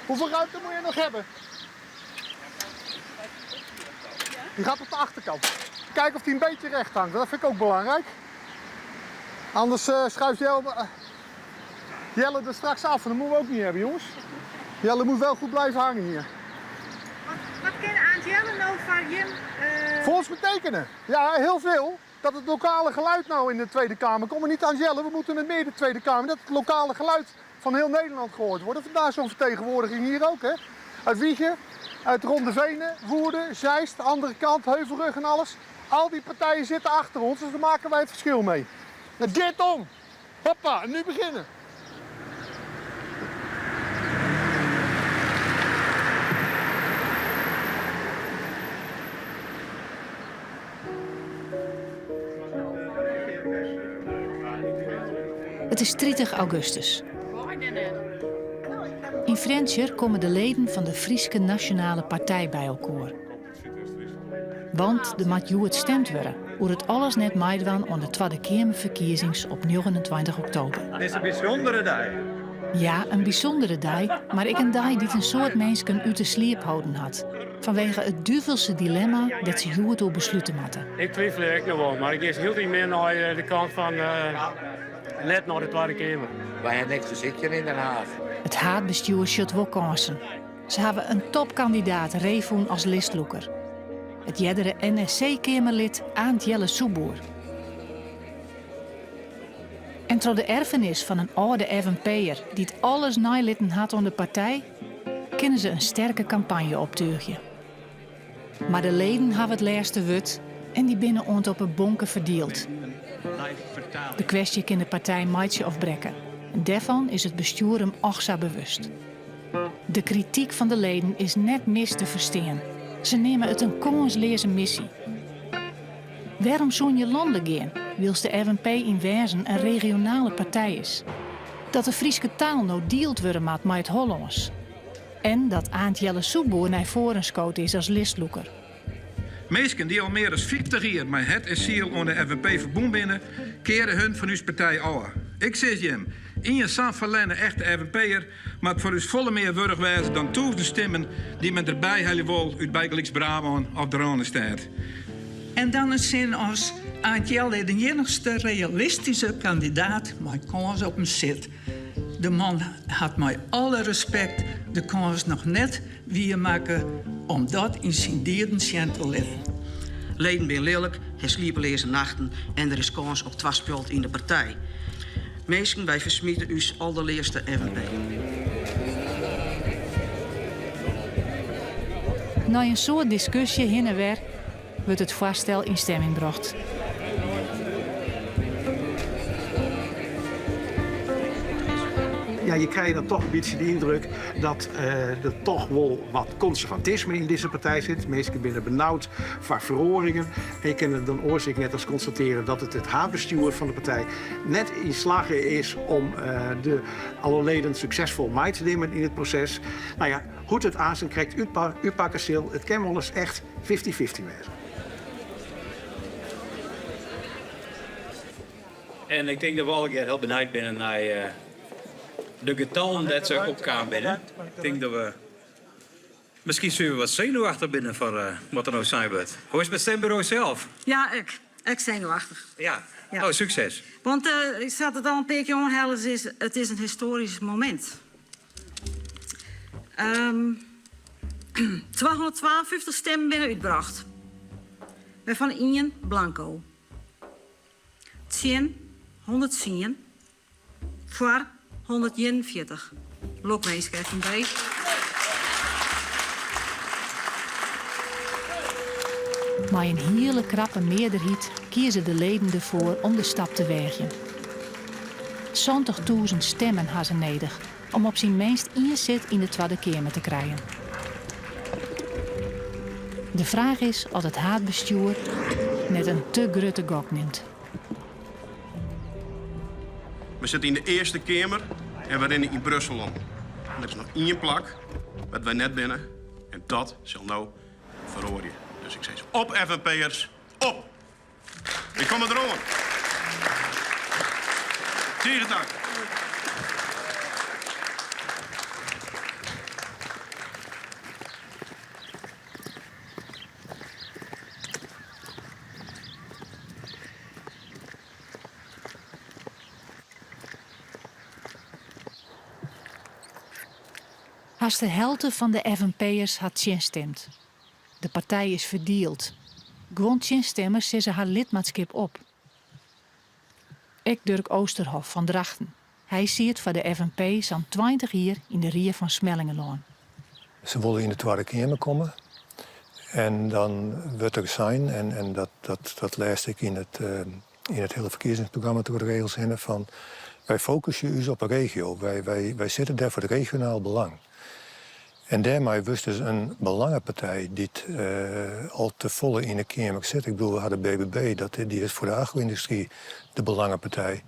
Hoeveel ruimte moet je nog hebben? Die gaat op de achterkant. Kijk of die een beetje recht hangt, dat vind ik ook belangrijk. Anders schuift Jelle er straks af en dat moeten we ook niet hebben, jongens. Jelle moet wel goed blijven hangen hier. Wat kan Jelle nou van Jim? Voor ons betekenen? Ja, heel veel. Dat het lokale geluid nou in de Tweede Kamer komt. Maar niet aan Jelle, we moeten met meer de Tweede Kamer. Dat het lokale geluid van heel Nederland gehoord wordt. Vandaar zo'n vertegenwoordiging hier ook, hè. Uit Wijchen, uit Rondevenen, Woerden, Zeist, andere kant, Heuvelrug en alles. Al die partijen zitten achter ons, dus daar maken wij het verschil mee. Nou, dit om. Hoppa, en nu beginnen. Het is 30 augustus. In Frenscher komen de leden van de Frieske Nationale Partij bij elkaar. Want de moet het stemd worden, hoe het alles net meidwan aan de Tweede Kamerverkiezings op 29 oktober. Dit is een bijzondere dag. Ja, een bijzondere dag, maar ik een dag die een soort mensen uit de sliep houden had. Vanwege het duvelse dilemma dat ze het door besluiten moeten. Ik twijfel er ook nog wel, maar ik is heel niet meer naar de kant van net naar de Tweede Kamer. Wij hebben niks te zitten in Den Haag. Het haatbestuur shut wel kansen. Ze hebben een topkandidaat Revoen als listloeker. Het jeddere NSC-kamerlid Aant Jelle Soeboer. En door de erfenis van een oude FNP'er die het alles nalitten had aan de partij, kunnen ze een sterke campagne optuigen. Maar de leden hebben het laatste woord en die binnen ont op een bonken verdeeld. De kwestie kan de partij maatje of brekken. En daarvan is het bestuur hem ochtza bewust. De kritiek van de leden is net mis te verstaan. Ze nemen het een kansloze missie. Waarom zo'n je landen gaan, wils de FNP in Wezen een regionale partij is? Dat de Frieske taal nou deelt worden met het Hollands. En dat Aant Jelle Soeboer naar voren schoot is als listloeker. Mensen die al meer dan 50 jaar met het en ziel aan de FNP verbonden binnen, keren hun van uw partij af. Ik zeg je, in je San Verlenne echte FNP'er, maar voor uw volle meer würdig wijzen dan 1000 stemmen die men erbij helemaal wil uit Bijgelijks Brabant of de Ronenstad. En dan is zin als Aant Jelle de enigste realistische kandidaat met kans op een zit. De man had met alle respect de kans nog net wie maken om dat in zijn dierden te leven. Leden ben lelijk, hij sliepeloze nachten en er is kans op twaspult in de partij. Mensen, wij versmieten u allerleerste FNP. Na een soort discussie heen en weer wordt het voorstel in stemming gebracht. Ja, je krijgt dan toch een beetje de indruk dat er toch wel wat conservatisme in deze partij zit. Mensen zijn benauwd van verhoringen. En je kan dan oorzaak net als constateren dat het haatbestuur van de partij net in slagen is om alle leden succesvol mee te nemen in het proces. Nou ja, hoe het aan zijn krijgt u pakkenstil. Het kan wel eens echt 50-50 wezen. En ik denk dat we alle keer heel benieuwd zijn naar de getallen dat ze opkomen binnen. Ik denk dat we misschien zullen we wat zenuwachtig binnen voor wat er nou zijn wordt. Hoe is het met stembureau zelf? Ja, ik zenuwachtig. Ja. Ja. Oh, succes. Want ik zat het al een beetje onhellen, het is een historisch moment. 252 stemmen binnen uitgebracht. Waarvan 1 blanco. 10, 110. Voor 141. Lokmeester van bij. Maar een hele krappe meerderheid kiezen de leden ervoor om de stap te wagen. 20.000 stemmen hadden ze nodig om op zijn minst 1 zit in de Tweede Kamer te krijgen. De vraag is of het haatbestuur net een te grote gok neemt. We zitten in de Eerste Kamer en we rennen in Brussel om. Er is nog 1 plak, wat wij net binnen. En dat zal nou verhoren. Dus ik zeg op FNP'ers, op! Ik kom er erom. Zie je het dan? Haast de helft van de FNP'ers had stemd. De partij is verdeeld. Gewoon stemmers zeggen haar lidmaatschap op. Ik Dirk Oosterhof van Drachten. Hij ziet voor de FNP zo'n 20 jaar in de Rie van Smellingenloon. Ze willen in de Tweede Kamer komen. En dan wordt er zijn, en dat lees ik in het hele verkiezingsprogramma door de regels heen, van wij focussen ons op een regio. Wij zitten daar voor het regionaal belang. En daarmee was dus een belangenpartij die al te volle in de Kamer zit. Ik bedoel, we hadden BBB, die is voor de agro-industrie de belangenpartij.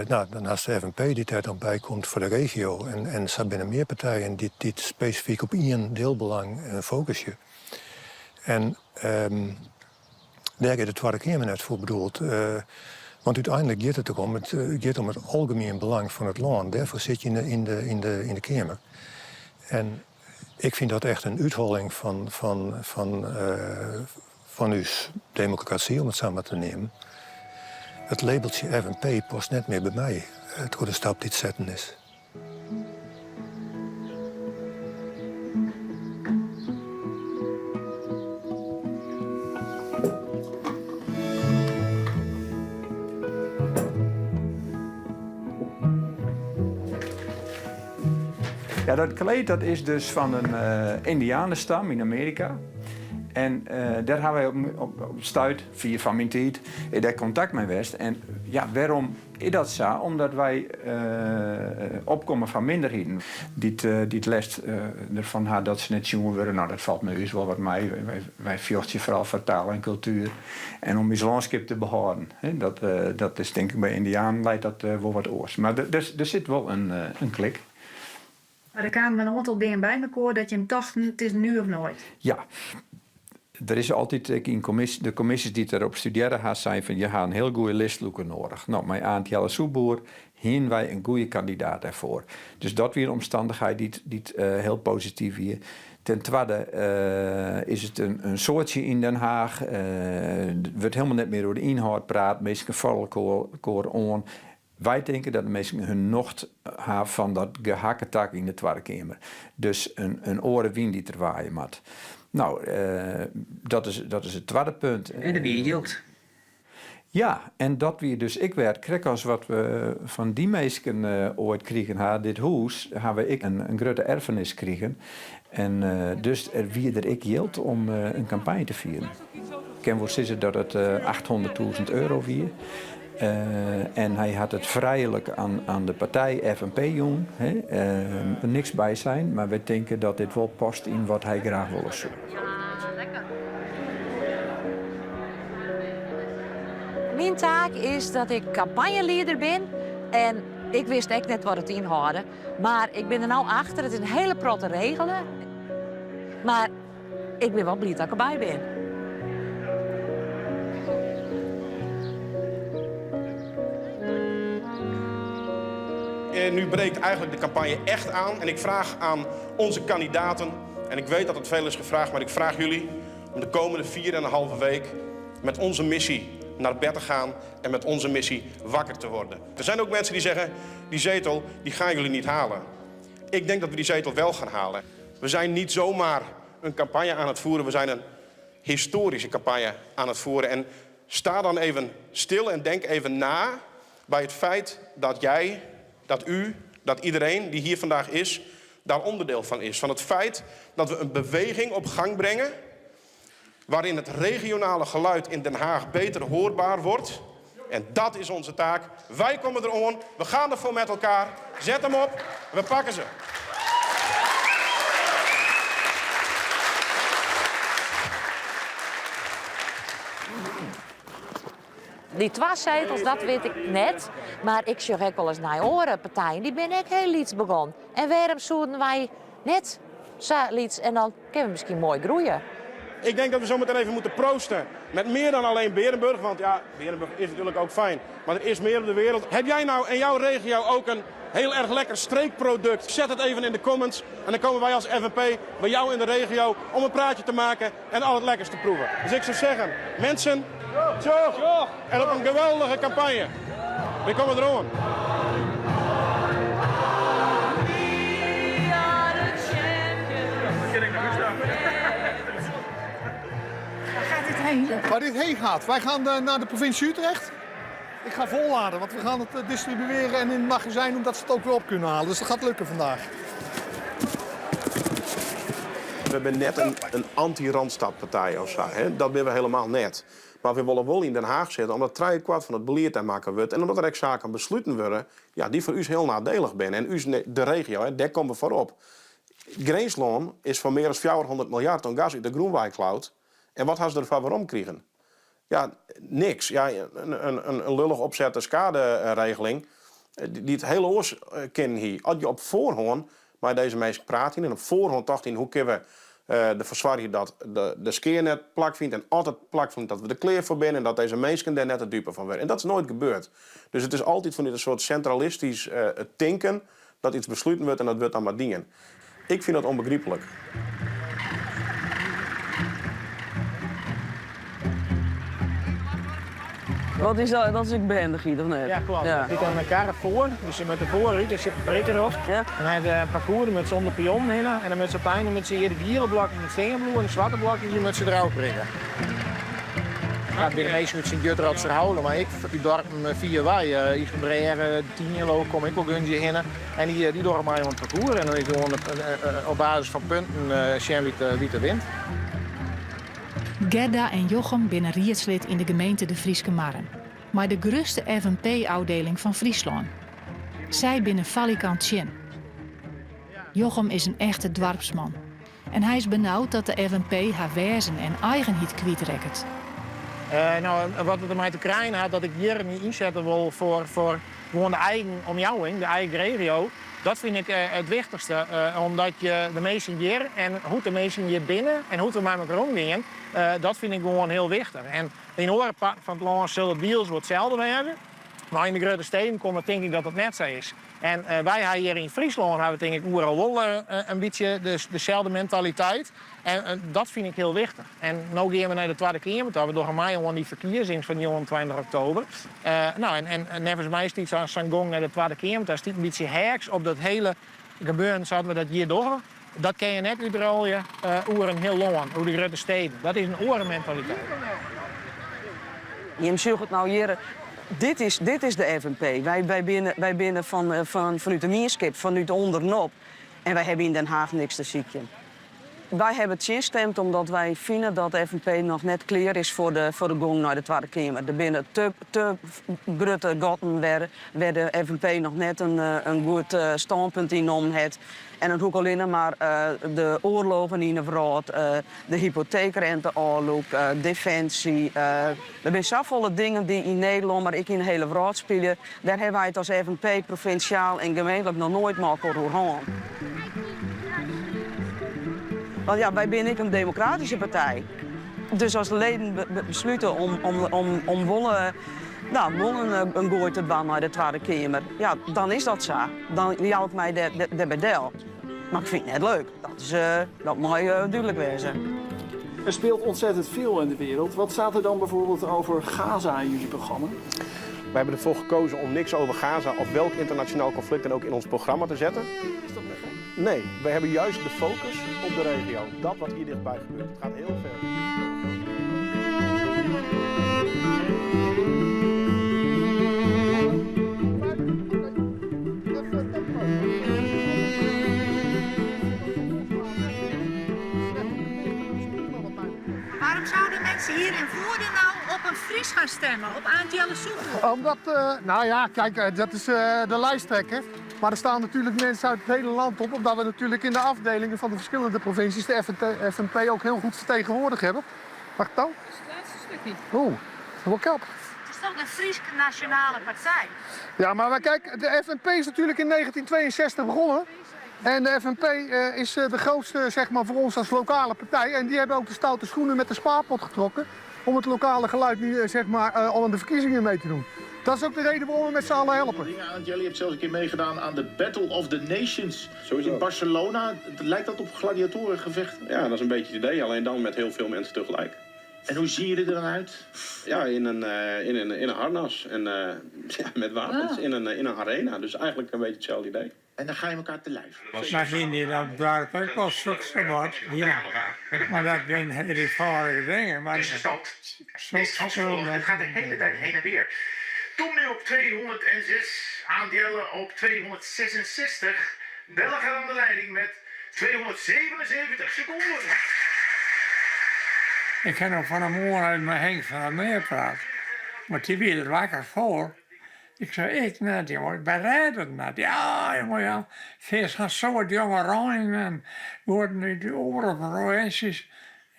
Dan had de FNP die daar dan bij komt voor de regio. En er zijn meer partijen die specifiek op één deelbelang focussen. En daar is de Tweede Kamer net voor bedoeld. Want uiteindelijk gaat het erom, het gaat om het algemeen belang van het land. Daarvoor zit je in de Kamer. En ik vind dat echt een uitholling van uw democratie, om het samen te nemen. Het labeltje FNP past net meer bij mij. Het goede stap die het zetten is. Ja, dat kleed dat is dus van een Indianenstam in Amerika. En daar hebben wij op stuit, via van mijn tijd, daar contact mee geweest. En ja, waarom is dat zo? Omdat wij opkomen van minderheden. Die het lest ervan had dat ze net jongen worden. Nou, dat valt me dus wel wat mee. Wij vechten vooral voor taal en cultuur. En om ons landschap te behouden. Dat is denk ik bij Indianen leidt dat wel wat oors. Maar er zit wel een klik. Maar er kwamen een aantal dingen bij elkaar dat je hem dacht, het is nu of nooit. Ja, er is altijd in de commissies die erop studeren gaan zijn van je hebt een heel goede listloeker nodig. Nou, met Aantjelle Soeboer hien wij een goede kandidaat daarvoor. Dus dat weer een omstandigheid die heel positief hier. Ten tweede is het een soortje in Den Haag. Het wordt helemaal net meer door de inhoud praat. Meestal vallen koor on. Wij denken dat de mensen hun nocht hebben van dat gehakketak in de Tweede Kamer. Dus een orenwien die er waaien moet. Nou, dat is het tweede punt. En de bierhield. Ja, en dat we dus ik werd krek als wat we van die mensen ooit kregen dit huis, hebben we een grote erfenis kregen. En dus wie er ik hield om een campagne te vieren. Ik kan wel zeggen dat het €800.000 weer. En hij had het vrijelijk aan de partij FNP jong. Niks bij zijn, maar we denken dat dit wel past in wat hij graag wil doen. Mijn taak is dat ik campagneleider ben. En ik wist echt net wat het inhouden. Maar ik ben er nou achter. Het is een hele protte regelen. Maar ik ben wel blij dat ik erbij ben. Nu breekt eigenlijk de campagne echt aan. En ik vraag aan onze kandidaten, en ik weet dat het veel is gevraagd, maar ik vraag jullie om de komende 4,5 week met onze missie naar bed te gaan en met onze missie wakker te worden. Er zijn ook mensen die zeggen, die zetel die gaan jullie niet halen. Ik denk dat we die zetel wel gaan halen. We zijn niet zomaar een campagne aan het voeren, we zijn een historische campagne aan het voeren. En sta dan even stil en denk even na bij het feit dat jij, dat u, dat iedereen die hier vandaag is, daar onderdeel van is. Van het feit dat we een beweging op gang brengen waarin het regionale geluid in Den Haag beter hoorbaar wordt. En dat is onze taak. Wij komen eraan, we gaan ervoor met elkaar. Zet hem op, we pakken ze. Die 2 zetels, dat weet ik net. Maar ik zeg ook wel eens naar andere partijen, die ben ik heel iets begonnen. En waarom zouden wij net zo iets en dan kunnen we misschien mooi groeien. Ik denk dat we zo meteen even moeten proosten met meer dan alleen Berenburg. Want ja, Berenburg is natuurlijk ook fijn. Maar er is meer op de wereld. Heb jij nou in jouw regio ook een heel erg lekker streekproduct? Zet het even in de comments. En dan komen wij als FNP bij jou in de regio om een praatje te maken en al het lekkers te proeven. Dus ik zou zeggen, mensen, tjoch! En op een geweldige campagne. We komen eraan. waar dit heen gaat. Wij gaan naar de provincie Utrecht. Ik ga volladen, want we gaan het distribueren en in het magazijn doen dat ze het ook weer op kunnen halen. Dus dat gaat lukken vandaag. We hebben net een anti-Randstadpartij of zo. Hè? Dat ben we helemaal net. Maar we willen wel in Den Haag zitten omdat 3/4 van het beleid te maken wordt. En omdat er echt zaken besloten worden ja, die voor u heel nadelig zijn. En u de regio, hè, daar komen we voorop. Greensloon is voor meer dan 400 miljard aan gas uit de Groenwijk-cloud. En wat hebben ze ervan waarom kregen? Ja, niks. Ja, een lullig opzette schaderegeling die het hele oors kennen hier. Als je op voorhand met deze mensen praat en op voorhand dacht in hoe kunnen we de verzwargen dat de skeer net plak vindt en altijd plak vindt dat we de kleer voor binnen en dat deze mensen daar net het dupe van werden. En dat is nooit gebeurd. Dus het is altijd van dit soort centralistisch denken dat iets besloten wordt en dat wordt dan maar dingen. Ik vind dat onbegrijpelijk. Wat is dat? Dat is ook behendig hier, of net? Ja, klopt. Je zit aan elkaar voor, dus met de voorruit, er zit een breker op. Ja. Dan heb je een parcours met zonder pion heen en dan met z'n pijn met z'n hier de gierenblokjes met steenbloem en de zwarte blokjes die met z'n erop brengen. Ja, bij de meeste met z'n jutrad verhouden, maar ik die dorp 4 wij, iets van Breer, 10 jaar kom ik ook gunje in en die door mij op het parcours en dan is gewoon op basis van punten zien wie te wint. Gerda en Jochem binnen rietslid in de gemeente de Frieske Marren, maar de grootste FNP-afdeling van Friesland. Zij binnen valikant chin. Jochem is een echte dwarpsman en hij is benauwd dat de FNP haar wezen en eigenheid kwijtrekt. Nou, wat het ermee te krijgen had, dat ik hier niet inzetten wil voor gewoon de eigen omjouwing, de eigen regio. Dat vind ik het wichtigste, omdat je de mensen hier en hoe de mensen hier binnen en hoe we met elkaar omgaan, dat vind ik gewoon heel wichtig. En in andere parten van het land zullen deals wat hetzelfde hebben, maar in de grote steden komt het denk ik dat het net zo is. En wij hier in Friesland hebben denk ik overal wel een beetje dezelfde mentaliteit. En dat vind ik heel wichtig. En nu gaan we naar de Tweede Kamer. We doen mij gewoon die verkiezingen van 29 oktober. En nevens mij is het zo'n gang naar de Tweede Kamer. Daar staat een beetje haaks op dat hele gebeuren zoals we dat hier doen. Dat kan je net uitrollen over een heel land, over de grote steden. Dat is een orenmentaliteit. Je zegt het nou hier. Dit is de FNP. Wij binnen vanuit de Meerskip, vanuit onderop. En wij hebben in Den Haag niks te zieken. Wij hebben het gestemd omdat wij vinden dat de FNP nog net klaar is voor de gang naar de Tweede Kamer. Er binnen te grote gaten waar de FNP nog net een goed standpunt in heeft. En het ook alleen maar de oorlogen in de vraag, de hypotheekrente oorlog, defensie. Er zijn zoveel dingen die in Nederland, maar ik in de hele wereld spelen. Daar hebben wij het als FNP provinciaal en gemeentelijk nog nooit meer voor gehad. Want ja, wij zijn niet een democratische partij. Dus als de leden besluiten om willen een gooi te doen naar de Tweede Kamer, ja, dan is dat zo. Dan helpt mij daarbij deel. Maar ik vind het net leuk. Dat moet duidelijk wezen. Er speelt ontzettend veel in de wereld. Wat staat er dan bijvoorbeeld over Gaza in jullie programma? Wij hebben ervoor gekozen om niks over Gaza of welk internationaal conflict dan ook in ons programma te zetten. Is dat niet? Nee, we hebben juist de focus op de regio. Dat wat hier dichtbij gebeurt. Het gaat heel ver. Waarom zouden mensen hier in Voerden nou op een Fries gaan stemmen? Op Aantjelle Soepel? Omdat, nou ja, kijk, dat is de lijsttrekker. Maar er staan natuurlijk mensen uit het hele land op, omdat we natuurlijk in de afdelingen van de verschillende provincies de FNP ook heel goed vertegenwoordigd hebben. Wacht dan. Dat is het laatste stukje. Oeh, wat kap. Het is toch een Friese nationale partij? Ja, maar kijk, de FNP is natuurlijk in 1962 begonnen. En de FNP is de grootste, zeg maar, voor ons als lokale partij. En die hebben ook de stoute schoenen met de spaarpot getrokken om het lokale geluid nu, zeg maar, al aan de verkiezingen mee te doen. Dat is ook de reden waarom we met z'n allen helpen. Ja, jullie hebben zelfs een keer meegedaan aan de Battle of the Nations. Sowieso. In Barcelona. Lijkt dat op gladiatorengevechten? Ja, dat is een beetje het idee, alleen dan met heel veel mensen tegelijk. En hoe zien jullie er dan uit? Ja, in een harnas en ja, met wapens in een arena. Dus eigenlijk een beetje hetzelfde idee. En dan ga je elkaar te lijf. Maar vind je dat dorp ook wel succes wordt? Ja. Maar dat zijn hele eenvoudige dingen. Maar Het gaat de hele tijd heen en weer. Tom nu op 206, aandelen op 266. Belgen aan de leiding met 277 seconden. ik kan nog van een morgen uit mijn Henk van der Meer praten. Maar die werd er wakker voor. Ik zei, ik net, jongen, ik bereid het net. Ja, jongen, ja. Vis gaat zo het jonge Rijn en worden nu de oren provincies.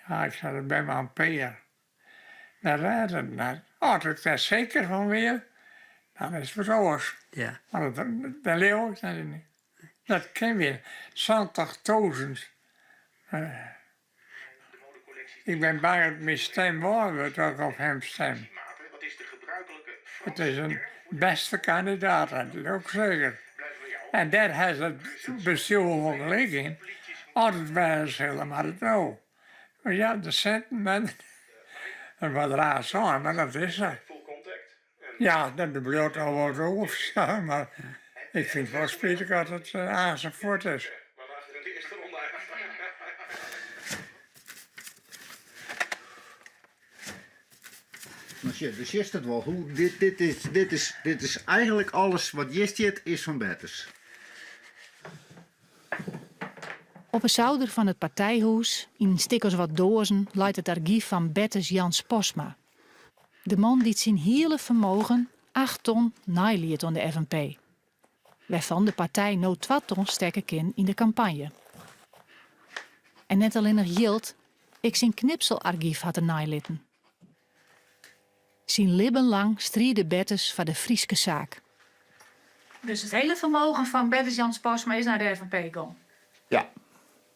Ja, ik zei, dat ben maar een peer. Bereid het net. Als ik daar zeker van weer, dan is het wat anders. Ja. Maar dat leeuw ik dat niet. Dat ken weer 20.000. Ik ben bang dat mijn stem waar wordt ook op hem stem. Wat is de gebruikelijke... Het is een beste kandidaat, dat is ook zeker. En daar heeft het bestuur wel gelijk in. Altijd wijzen, maar het nou. Maar ja, de centen, en wat raar zijn, maar dat is het. Ja, dat bloot al wat over, ja, maar ik vind wel spijtig dat het aanzet is. Dus je het wel. Hoe, dit is eigenlijk alles wat je ziet is van Betters. Op een zolder van het partijhuis, in stikkers wat dozen, leidt het archief van Betters Jans Posma. De man die zijn hele vermogen 8 ton nailiet aan de FNP. Waarvan de partij no 2 ton stekken kan in de campagne. En net alleen nog Jilt, ik zijn knipselarchief had er naalitten. Zijn libben lang strieden Betters voor de Frieske zaak. Dus het hele vermogen van Betters Jans Posma is naar de FNP gegaan.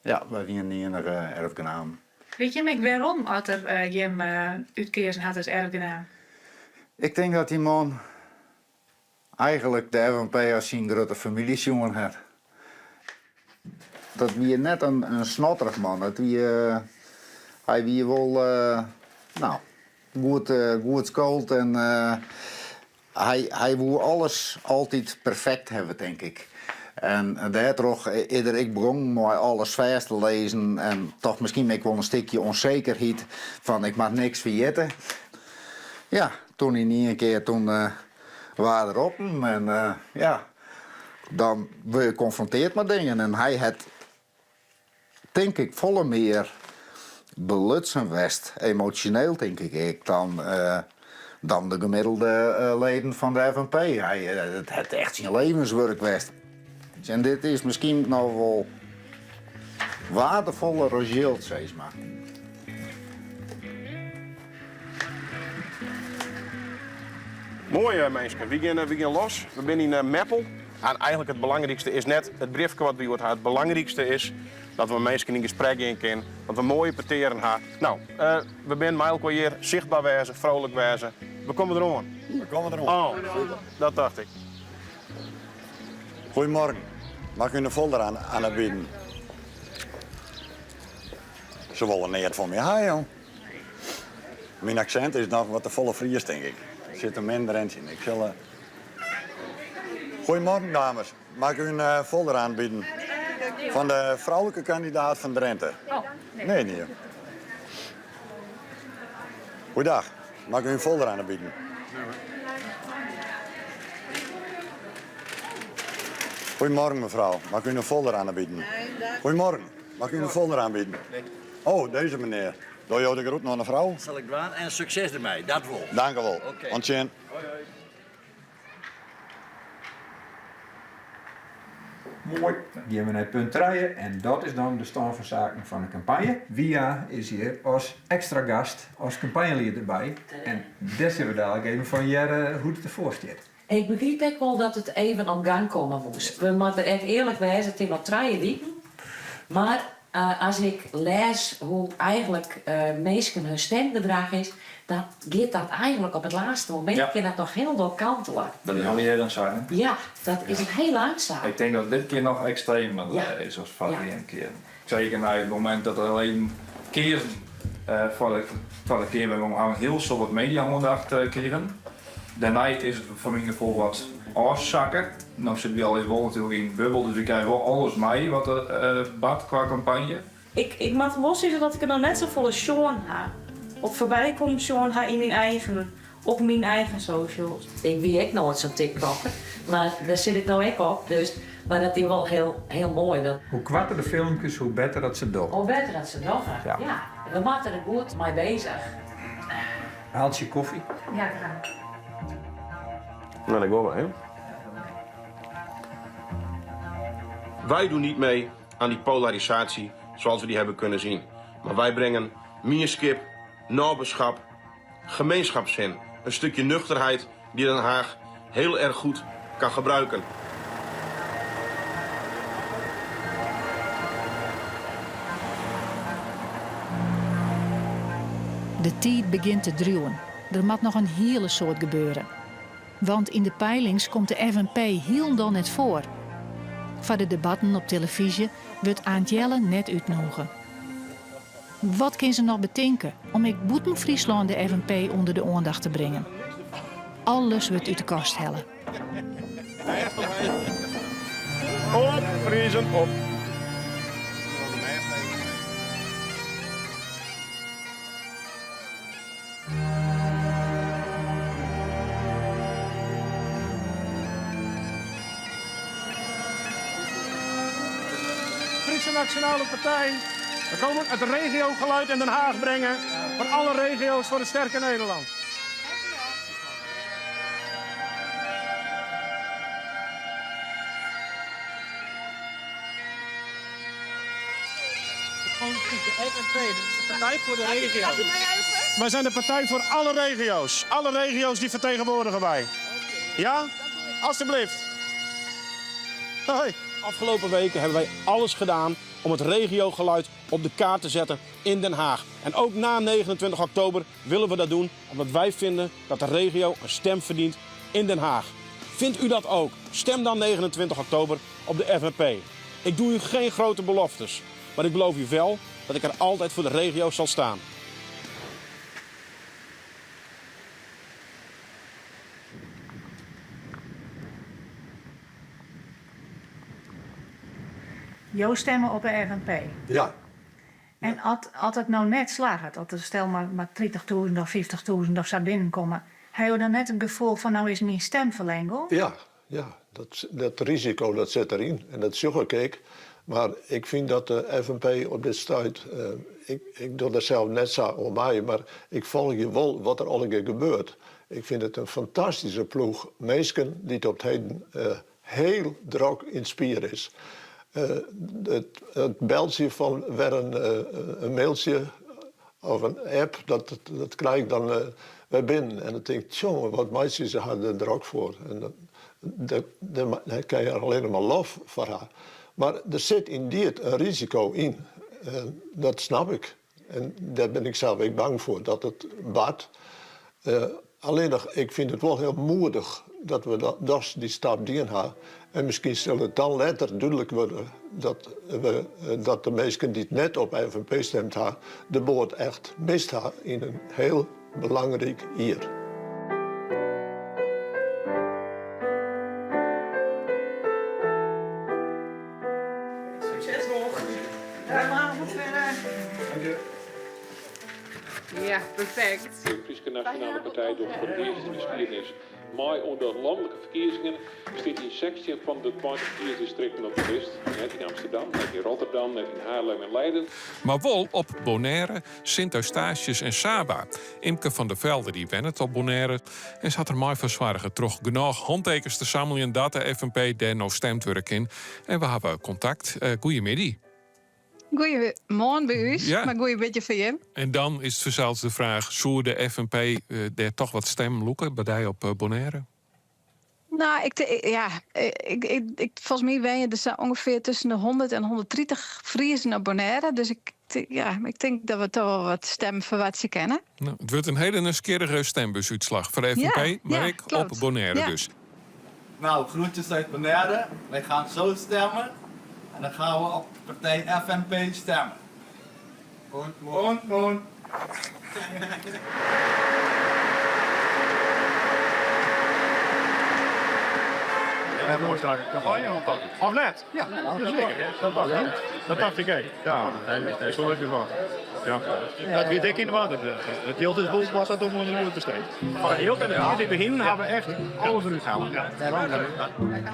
Ja, wij zijn niet in de erfgenaam. Weet je maar waarom had er Jim uitkeersen had als erfgenaam? Ik denk dat die man eigenlijk de FNP als zijn grote familiesjongen had. Dat wie net een snotterig man. Dat hij wie wel goed schoolt en hij wil alles altijd perfect hebben, denk ik. En daardoor, ik begon met alles vast te lezen en toch misschien ik wel een stukje onzekerheid van ik mag niks vergeten. Ja, toen hij niet een keer waren erop en dan word je geconfronteerd met dingen en hij had, denk ik, volle meer belutsen west, emotioneel denk ik, dan de gemiddelde leden van de FNP. Het had echt zijn levenswerk west. En dit is misschien nog wel waardevoller als Jilt, zeg maar. Mooi mensen, we gaan los. We zijn in Meppel. En eigenlijk het belangrijkste is net het briefje wat we hebben. Het belangrijkste is dat we mensen in gesprek in kunnen. Dat we mooie parteren hebben. Nou, we zijn met elkaar hier zichtbaar wezen, vrolijk wezen. We komen eraan. We komen eraan. Oh, dat dacht ik. Goedemorgen. Mag ik u een folder aan het bieden? Ze willen niet van mij hebben, joh. Mijn accent is nog wat te volle Fries, denk ik. Er zit een minder in. Ik zal... Goedemorgen, dames. Mag ik u een folder aanbieden? Van de vrouwelijke kandidaat van Drenthe. Oh, nee. Nee. Goeiedag. Mag ik u een folder aanbieden? Goedemorgen, mevrouw. Mag ik u een folder aanbieden? Goedemorgen. Mag ik u een folder aanbieden? Oh, deze meneer. Doe je de groet naar een vrouw? Zal ik doen en succes ermee, dat wel. Dank u wel. Oké. Ontzettend. Mooi. Dan gaan we naar punt 3 en dat is dan de stand van zaken van de campagne. Via is hier als extra gast, als campagnelid erbij. En daar zullen we dadelijk even van jaren hoe het ervoor staat. Ik begreep ook wel dat het even op gang komen moest. We moeten echt eerlijk wijzen, het is nog 3 weken. Maar als ik lees hoe eigenlijk mensen hun stemgedrag is, dan gaat dat eigenlijk op het laatste moment Ja. kan dat nog heel veel kanten. Dat is al niet dan zijn. Ja, dat is een hele uitzaak. Ik denk dat dit keer nog extremer is als vorige keer. Zeker na het moment dat er alleen keren voor de keer we gaan heel veel wat media aandacht keren. Daarna is het voor mijn gevoel wat afzakken. Nou zitten we al even natuurlijk in een bubbel, dus we krijgen wel alles mee wat er bad qua campagne. Ik mag wel zeggen dat ik er nog net zo volle Sean heb. Op voorbij komt Sean in op mijn eigen socials. Ik wie ook nooit zo'n TikToker, maar daar zit ik nou ook op. Dus, maar dat is wel heel mooi. Hoe kwarter de filmpjes, hoe beter dat ze doen. Hoe beter dat ze doen. Ja. We maken er goed mee bezig. Haalt je koffie? Ja, graag. Nou, dat gaan we, hè. Wij doen niet mee aan die polarisatie zoals we die hebben kunnen zien. Maar wij brengen mierskip, naberschap, gemeenschapszin. Een stukje nuchterheid die Den Haag heel erg goed kan gebruiken. De tijd begint te druwen. Er moet nog een hele soort gebeuren. Want in de peilings komt de FNP heel dan net voor. Voor de debatten op televisie wordt Aantjelle net uitnodigen. Wat kan ze nog bedenken om ik boeten Friesland de FNP onder de aandacht te brengen? Alles wordt uit de kast hellen. Op, vriezen, op. Friese Nationale Partij. We komen het regiogeluid in Den Haag brengen. Van alle regio's voor een sterke Nederland. De FNP, dat is de partij voor de regio. Wij zijn de partij voor alle regio's. Alle regio's die vertegenwoordigen wij. Ja? Alsjeblieft. Hoi. Afgelopen weken hebben wij alles gedaan om het regiogeluid op de kaart te zetten in Den Haag. En ook na 29 oktober willen we dat doen, omdat wij vinden dat de regio een stem verdient in Den Haag. Vindt u dat ook? Stem dan 29 oktober op de FNP. Ik doe u geen grote beloftes, maar ik beloof u wel dat ik er altijd voor de regio zal staan. Jouw stemmen op de FNP. Ja. En als het nou net slaagt, dat er stel maar 30.000 of 50.000 of zo binnenkomen, heb je dan net een gevoel van nou is mijn stem verlengd? Ja, dat risico dat zit erin en dat zag ik. Maar ik vind dat de FNP op dit stuit, ik doe dat zelf net zo om mij, maar ik volg je wel wat er allemaal gebeurt. Ik vind het een fantastische ploeg mensen die het op het heden heel druk in spier is. Het beltje van weer een mailtje of een app, dat krijg ik dan weer binnen. En dan denk ik, jongen, wat meisjes ze hadden er ook voor. En dan kan je er alleen maar lof voor haar. Maar er zit in dit een risico in. Dat snap ik. En daar ben ik zelf ook bang voor, dat het bad. Alleen ik vind het wel heel moedig dat we die stap die hebben. En misschien zal het dan later duidelijk worden dat de mensen die het net op FNP stemt hebben, de boord echt mist hebben in een heel belangrijk jaar. Succes nog. Vanavond verder. Dank je. Ja, perfect. De Friese Nationale Partij doet voor het eerst in de geschiedenis mooi onder landelijke verkiezingen bestaat in 16 van de 20 verkiezingsdistricten op de lijst. Net in Amsterdam, net in Rotterdam, net in Haarlem en Leiden. Maar wel op Bonaire, Sint-Eustatius en Saba. Imke van der Velde die wennet op Bonaire. En ze had er mij verzwaardigen terug genoeg handtekens te samelen dat de FNP daar nou stemt werk in. En we hebben contact. Goedemiddag. Goedemorgen bij u, Ja. maar goeie beetje voor je. En dan is het zelfs de vraag: zou de FNP daar toch wat stem loeken bij die op Bonaire? Nou, volgens mij ben je dus ongeveer tussen de 100 en 130 Friesen op Bonaire. Dus ik denk dat we toch wel wat stemmen voor wat ze kennen. Nou, het wordt een hele nieuwsgierige stembusuitslag voor de FNP, Ja, maar ja, ik klopt. op Bonaire Ja. dus. Nou, groetjes uit Bonaire. Wij gaan zo stemmen. En dan gaan we op partij FNP stemmen. Moon. En mooi sterke campagne. Of net? Ja, dat dacht ik. Ja, nee, zo heb je van. Ja. Dat weet ik inderdaad. Het deelt is boel was dat ook nog een besteed. Maar heel in het begin hebben we echt alles eruit gehaald.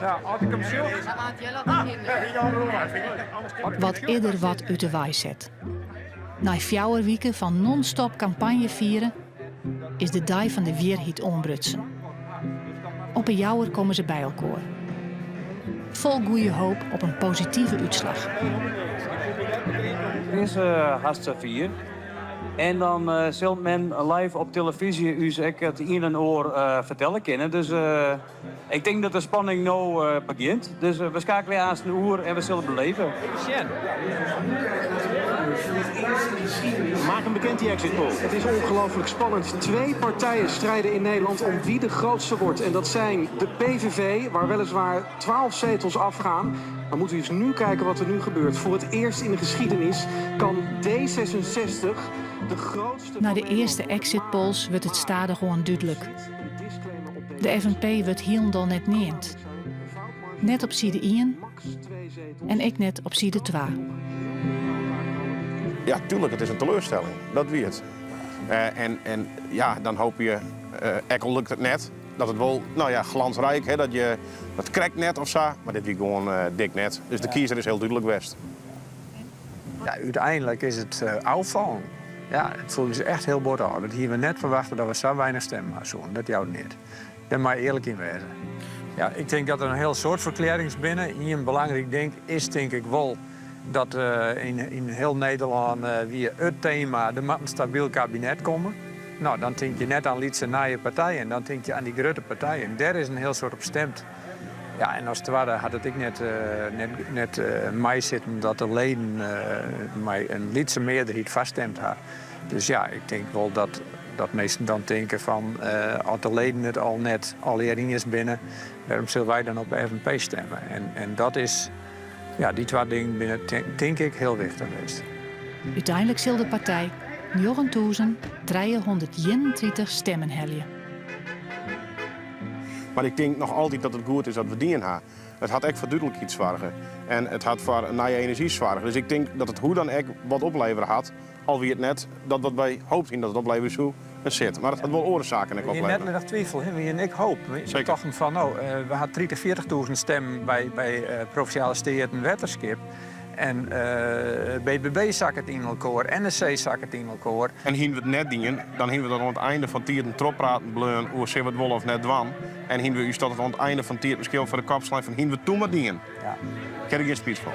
Ja, als ik hem zie. Wat ieder wat uit de waai zet. Na 4 weken van non-stop campagne vieren is de dag van de weerhiet onbrutsen. Op een jouwer komen ze bij elkaar. Vol goede hoop op een positieve uitslag. Het is hartstikke 4. En dan zult men live op televisie u het in en oor vertellen kunnen. Dus ik denk dat de spanning nu begint. Dus we schakelen aan de oer en we zullen beleven. Maak hem bekend, die exit poll. Het is ongelooflijk spannend. 2 partijen strijden in Nederland om wie de grootste wordt. En dat zijn de PVV, waar weliswaar 12 zetels afgaan. Maar moeten we eens nu kijken wat er nu gebeurt. Voor het eerst in de geschiedenis kan D66 de grootste... Na de eerste exit polls wordt het stade gewoon duidelijk. De FNP wordt helemaal net neemt. Net op side 1 en ik net op side 2. Ja, tuurlijk, het is een teleurstelling. Dat wie het. En ja, dan hoop je, Ekkel lukt het net. Dat het wel, nou ja, glansrijk, hè, dat krijgt net of zo. Maar dit wie gewoon dik net. Dus de kiezer is heel duidelijk best. Ja, uiteindelijk is het afvallen. Ja, het voelde zich echt heel bord aan. Dat hier we net verwachten dat we zo weinig stemmen hadden. Dat jou niet. Daar maar eerlijk in wezen. Ja, ik denk dat er een heel soort verklaring is binnen. Hier een belangrijk ding is denk ik wel dat in heel Nederland weer het thema, er moet een stabiel kabinet komen. Nou, dan denk je net aan Lietse naaie partijen, dan denk je aan die grote partijen. Daar is een heel soort op stemt. Ja, en als het ware had het ik net mij zitten dat de leden mij een Lietse meerderheid vaststemt had. Dus ja, ik denk wel dat meesten dan denken van als de leden het al net al is binnen, waarom zullen wij dan op de FNP stemmen? En dat is, ja, die 2 dingen binnen denk ik heel wichtig geweest. Uiteindelijk zal de partij 9.331 stemmen helden. Maar ik denk nog altijd dat het goed is dat we die hebben. Het had echt voor duidelijkheid zorgen. En het had voor nieuwe energie zorgen. Dus ik denk dat het hoe dan echt wat opleveren had. Al wie het net, dat wat wij hoopten dat het opleveren zou, een zit. Maar het had wel oorzaken en opleveren. Je net nog twijfel, hè? En ik hoop. Zeker. Toch van, we hadden 40.000 stemmen bij Provinciale Steden Wetterskip. En BBB zak het in elkaar, NSC zak het in elkaar. En hier we het net dingen, dan hebben we dan aan het einde van het een tropraten bleun, hoe ze het wel of net dwan. En hier we u staat het aan het einde van het misschien voor de kapslijn van hier we toen wat dingen. Ja. Ik heb er geen spits van.